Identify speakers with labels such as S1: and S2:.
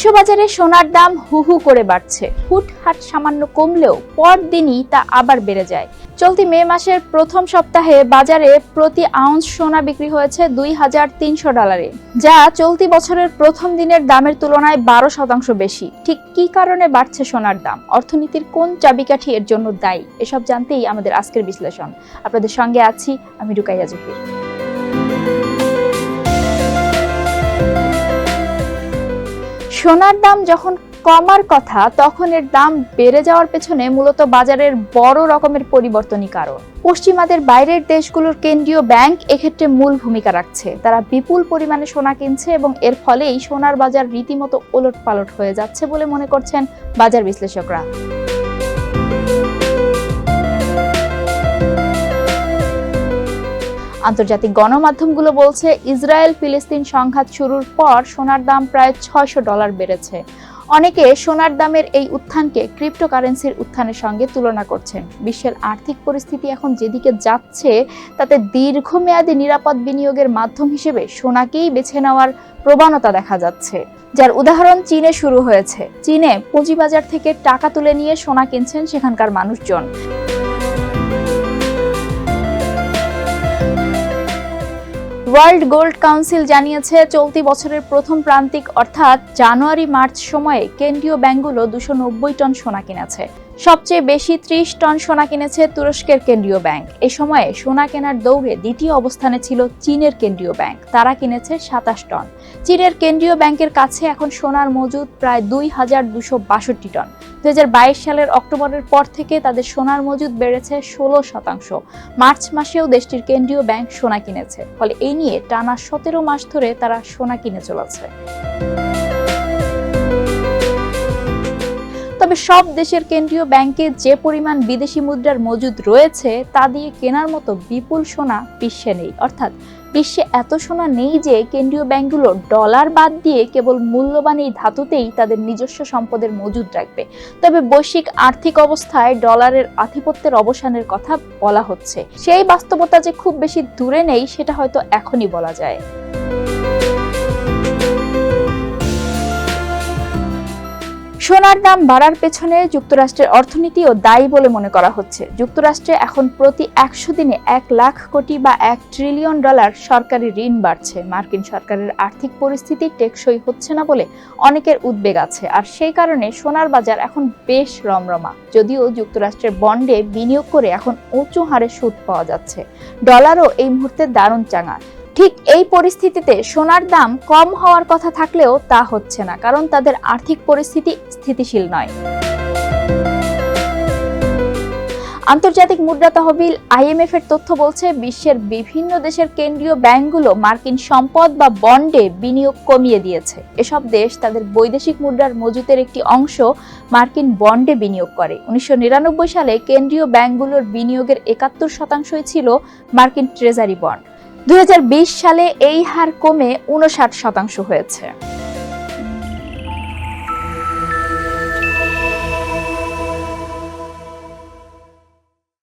S1: বিশ্ববাজারে সোনার দাম হু হু করে বাড়ছে। হুটহাট সামান্য কমলেও পরদিনই তা আবার বেড়ে যায়। চলতি মে মাসের প্রথম সপ্তাহে বাজারে প্রতি আউন্স সোনা বিক্রি হয়েছে $2,300, যা চলতি বছরের প্রথম দিনের দামের তুলনায় 12% বেশি। ঠিক কি কারণে বাড়ছে সোনার দাম, অর্থনীতির কোন চাবিকাঠি এর জন্য দায়ী, এসব জানতেই আমাদের আজকের বিশ্লেষণ। আপনাদের সঙ্গে আছি আমি রুকাইয়া জহির। সোনার দাম যখন কমার কথা, তখন এর দাম বেড়ে যাওয়ার পেছনে মূলত বাজারের বড় রকমের পরিবর্তনই কারণ। পশ্চিমাদের বাইরের দেশগুলোর কেন্দ্রীয় ব্যাংক এক্ষেত্রে মূল ভূমিকা রাখছে। তারা বিপুল পরিমাণে সোনা কিনছে এবং এর ফলেই সোনার বাজার রীতিমতো ওলটপালট হয়ে যাচ্ছে বলে মনে করছেন বাজার বিশ্লেষকরা। আন্তর্জাতিক গণমাধ্যমগুলো বলছে, ইসরায়েল ফিলিস্তিন সংঘাত শুরুর পর সোনার দাম প্রায় $600 বেড়েছে। অনেকে সোনার দামের এই উত্থানকে ক্রিপ্টোকারেন্সির উত্থানের সঙ্গে তুলনা করছেন। বিশ্বের আর্থিক পরিস্থিতি এখন যেদিকে যাচ্ছে, তাতে দীর্ঘমেয়াদী নিরাপদ বিনিয়োগের মাধ্যম হিসেবে সোনাকেই বেছে নেওয়ার প্রবণতা দেখা যাচ্ছে, যার উদাহরণ চীনে শুরু হয়েছে। চীনে পুঁজিবাজার থেকে টাকা তুলে নিয়ে সোনা কিনছেন সেখানকার মানুষজন। ওয়ার্ল্ড গোল্ড কাউন্সিল জানিয়েছে, চলতি বছরের প্রথম প্রান্তিক অর্থাৎ জানুয়ারি-মার্চ সময়ে কেন্দ্রীয় ব্যাংকগুলো 290 টন সোনা কিনেছে। সবচেয়ে বেশি 30 টন সোনা কিনেছে তুরস্কের কেন্দ্রীয় ব্যাংক। এই সময়ে সোনা কেনার দৌড়ে দ্বিতীয় অবস্থানে ছিল চীনের কেন্দ্রীয় ব্যাংক, তারা কিনেছে 27 টন। চীনের কেন্দ্রীয় ব্যাংকের কাছে এখন সোনার মজুদ প্রায় 2262 টন। 2022 সালের অক্টোবরের পর থেকে তাদের সোনার মজুদ বেড়েছে 16%। মার্চ মাসেও দেশটির কেন্দ্রীয় ব্যাংক সোনা কিনেছে, ফলে এই নিয়ে টানা 17 মাস ধরে তারা সোনা কিনে চলেছে। তবে সব দেশের কেন্দ্রীয় ব্যাংকে যে পরিমাণ বিদেশি মুদ্রার মজুদ রয়েছে, তা দিয়ে কেনার মতো বিপুল সোনা বিশ্বে নেই। অর্থাৎ বিশ্বে এত সোনা নেই যে কেন্দ্রীয় ব্যাংকগুলো ডলার বাদ দিয়ে কেবল মূল্যবান এই ধাতুতেই তাদের নিজস্ব সম্পদের মজুদ রাখবে। তবে বৈশ্বিক আর্থিক অবস্থায় ডলারের আধিপত্যের অবসানের কথা বলা হচ্ছে। সেই বাস্তবতা যে খুব বেশি দূরে নেই, সেটা হয়তো এখনই বলা যায়। সোনার দাম বাড়ার পেছনে যুক্তরাষ্ট্রের অর্থনীতিও দায়ী বলে মনে করা হচ্ছে। যুক্তরাষ্ট্রে এখন প্রতি 100 দিনে $1 লাখ কোটি বা $1 ট্রিলিয়ন সরকারি ঋণ বাড়ছে। মার্কিন সরকারের আর্থিক পরিস্থিতি টেকসই হচ্ছে না বলে অনেকের উদ্বেগ আছে, আর সেই কারণে সোনার বাজার এখন বেশ রমরমা। যদিও যুক্তরাষ্ট্রের বন্ডে বিনিয়োগ করে এখন উঁচু হারে সুদ পাওয়া যাচ্ছে। ডলারও এই মুহূর্তে দারুণ চাঙা। ঠিক এই পরিস্থিতিতে সোনার দাম কম হওয়ার কথা থাকলেও তা হচ্ছে না, কারণ তাদের আর্থিক পরিস্থিতি স্থিতিশীল নয়। আন্তর্জাতিক মুদ্রা তহবিল IMF এর তথ্য বলছে, বিশ্বের বিভিন্ন দেশের কেন্দ্রীয় ব্যাংকগুলো মার্কিন সম্পদ বা বন্ডে বিনিয়োগ কমিয়ে দিয়েছে। এসব দেশ তাদের বৈদেশিক মুদ্রার মজুদের একটি অংশ মার্কিন বন্ডে বিনিয়োগ করে। 1999 সালে কেন্দ্রীয় ব্যাংকগুলোর বিনিয়োগের 71% ছিল মার্কিন ট্রেজারি বন্ড। 2020 সালে এই হার কমে 59% হয়েছে।